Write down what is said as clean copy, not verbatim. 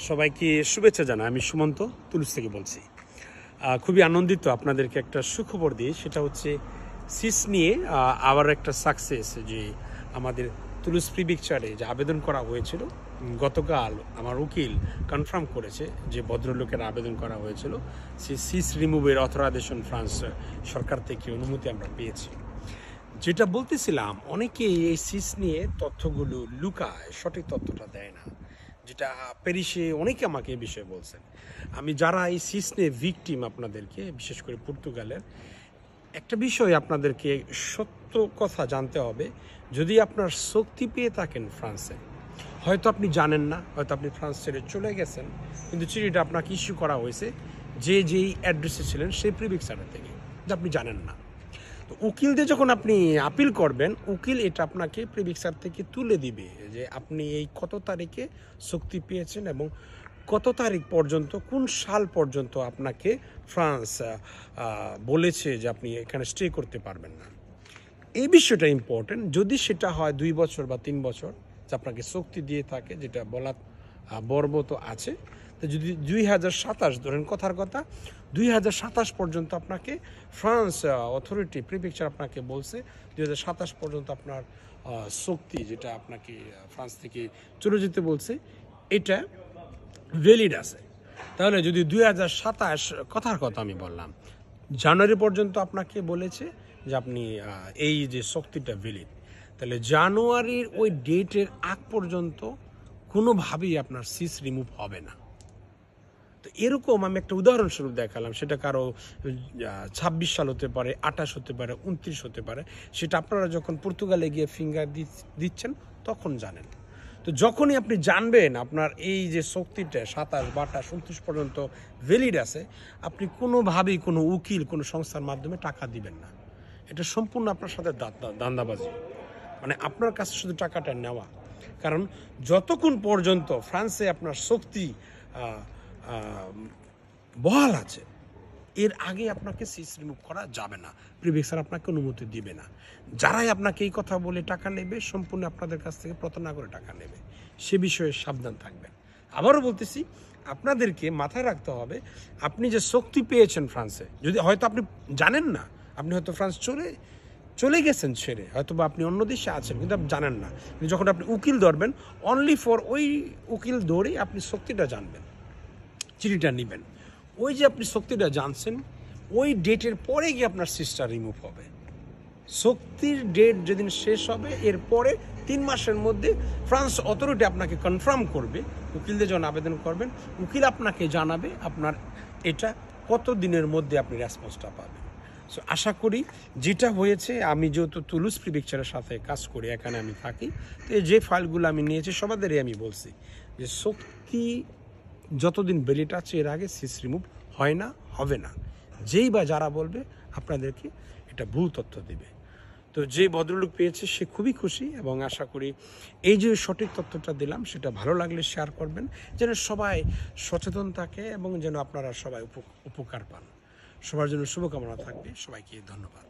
সবাইকে শুভেচ্ছা জানাই। আমি সুমন্ত তুলুস থেকে বলছি। খুবই আনন্দিত আপনাদেরকে একটা সুখবর দিয়ে, সেটা হচ্ছে সিস নিয়ে আবার একটা সাকসেস, যে আমাদের তুলুস প্রিভিকচারে যে আবেদন করা হয়েছিল গতকাল আমার উকিল কনফার্ম করেছে যে ভদ্রলোকের আবেদন করা হয়েছিল, সেই সিস রিমুভের অথরাইজেশন ফ্রান্স সরকার থেকে অনুমতি আমরা পেয়েছি। যেটা বলতেছিলাম, অনেকে এই সিস নিয়ে তথ্যগুলো লুকায়, সঠিক তথ্যটা দেয় না, যেটা প্যারিসে অনেকে আমাকে এই বিষয়ে বলছেন। আমি যারা এই সিস নিয়ে ভিকটিম, আপনাদেরকে বিশেষ করে পর্তুগালের একটা বিষয় আপনাদেরকে সত্য কথা জানতে হবে। যদি আপনার শক্তি পেয়ে থাকেন ফ্রান্সে, হয়তো আপনি জানেন না, হয়তো আপনি ফ্রান্স ছেড়ে চলে গেছেন, কিন্তু চিঠিটা আপনাকে ইস্যু করা হয়েছে যেই অ্যাড্রেসে ছিলেন সেই প্রিভিকচারের থেকে, যা আপনি জানেন না। তো উকিলদের যখন আপনি আপিল করবেন, উকিল এটা আপনাকে প্রিভিকচার থেকে তুলে দিবে যে আপনি এই কত তারিখে শক্তি পেয়েছেন এবং কত তারিখ পর্যন্ত, কোন সাল পর্যন্ত আপনাকে ফ্রান্স বলেছে যে আপনি এখানে স্টে করতে পারবেন না। এই বিষয়টা ইম্পর্টেন্ট। যদি সেটা হয় 2 বছর বা 3 বছর যে আপনাকে শক্তি দিয়ে থাকে, যেটা বলা বর্বত আছে, তো যদি 2027 ধরেন, কথার কথা 2027 পর্যন্ত আপনাকে ফ্রান্স অথরিটি প্রিভিকচার আপনাকে বলছে 2027 পর্যন্ত আপনার শক্তি, যেটা আপনাকে ফ্রান্স থেকে চলে যেতে বলছে, এটা ভ্যালিড আছে। তাহলে যদি 2027, কথার কথা আমি বললাম, জানুয়ারি পর্যন্ত আপনাকে বলেছে যে আপনি এই যে শক্তিটা ভ্যালিড, তাহলে জানুয়ারির ওই ডেটের আগ পর্যন্ত কোনোভাবেই আপনার সিস রিমুভ হবে না। তো এরকম আমি একটা উদাহরণস্বরূপ দেখালাম, সেটা কারো 26 সাল হতে পারে, 28 হতে পারে, 29 হতে পারে। সেটা আপনারা যখন পর্তুগালে গিয়ে ফিঙ্গার দিচ্ছেন তখন জানেন। তো যখনই আপনি জানবেন আপনার এই যে শক্তিটা 27, 28, 29 পর্যন্ত ভ্যালিড আছে, আপনি কোনোভাবেই কোনো উকিল, কোনো সংস্থার মাধ্যমে টাকা দিবেন না। এটা সম্পূর্ণ আপনার সাথে দান্দাবাজি, মানে আপনার কাছে শুধু টাকাটা নেওয়া। কারণ যতক্ষণ পর্যন্ত ফ্রান্সে আপনার শক্তি বহাল আছে, এর আগে আপনাকে সিস রিমুভ করা যাবে না, প্রিভিকচার আপনাকে অনুমতি দিবে না। যারাই আপনাকে এই কথা বলে টাকা নেবে, সম্পূর্ণ আপনাদের কাছ থেকে প্রতারণা করে টাকা নেবে, সে বিষয়ে সাবধান থাকবেন। আবারও বলতেছি, আপনাদেরকে মাথায় রাখতে হবে, আপনি যে শক্তি পেয়েছেন ফ্রান্সে, যদি হয়তো আপনি জানেন না, আপনি হয়তো ফ্রান্স চলে গেছেন ছেড়ে, হয়তো বা আপনি অন্য দেশে আছেন কিন্তু আপনি জানেন না, কিন্তু যখন আপনি উকিল ধরবেন, অনলি ফর ওই উকিল ধরেই আপনি শক্তিটা জানবেন, চিঠিটা নেবেন। ওই যে আপনি শক্তিটা জানছেন, ওই ডেটের পরে গিয়ে আপনার সিসটা রিমুভ হবে। শক্তির ডেট যেদিন শেষ হবে, এরপরে 3 মাসের মধ্যে ফ্রান্স অথরিটি আপনাকে কনফার্ম করবে। উকিলদের যখন আবেদন করবেন, উকিল আপনাকে জানাবে আপনার এটা কত দিনের মধ্যে আপনি রেসপন্সটা পাবেন। সো আশা করি যেটা হয়েছে, আমি যেহেতু তুলুস প্রিভিকচারের সাথে কাজ করি, এখানে আমি থাকি, তো যে ফাইলগুলো আমি নিয়েছি সবাদেরই আমি বলছি যে শক্তি যতদিন ভ্যালিড আছে, এর আগে সিস রিমুভ হয় না, হবে না। যেই বা যারা বলবে, আপনাদেরকে এটা ভুল তথ্য দেবে। তো যে ভদ্রলোক পেয়েছে সে খুবই খুশি, এবং আশা করি এই যে সঠিক তথ্যটা দিলাম, সেটা ভালো লাগলে শেয়ার করবেন, যেন সবাই সচেতন থাকে এবং যেন আপনারা সবাই উপকার পান। সবার জন্য শুভকামনা থাকবে। সবাইকে ধন্যবাদ।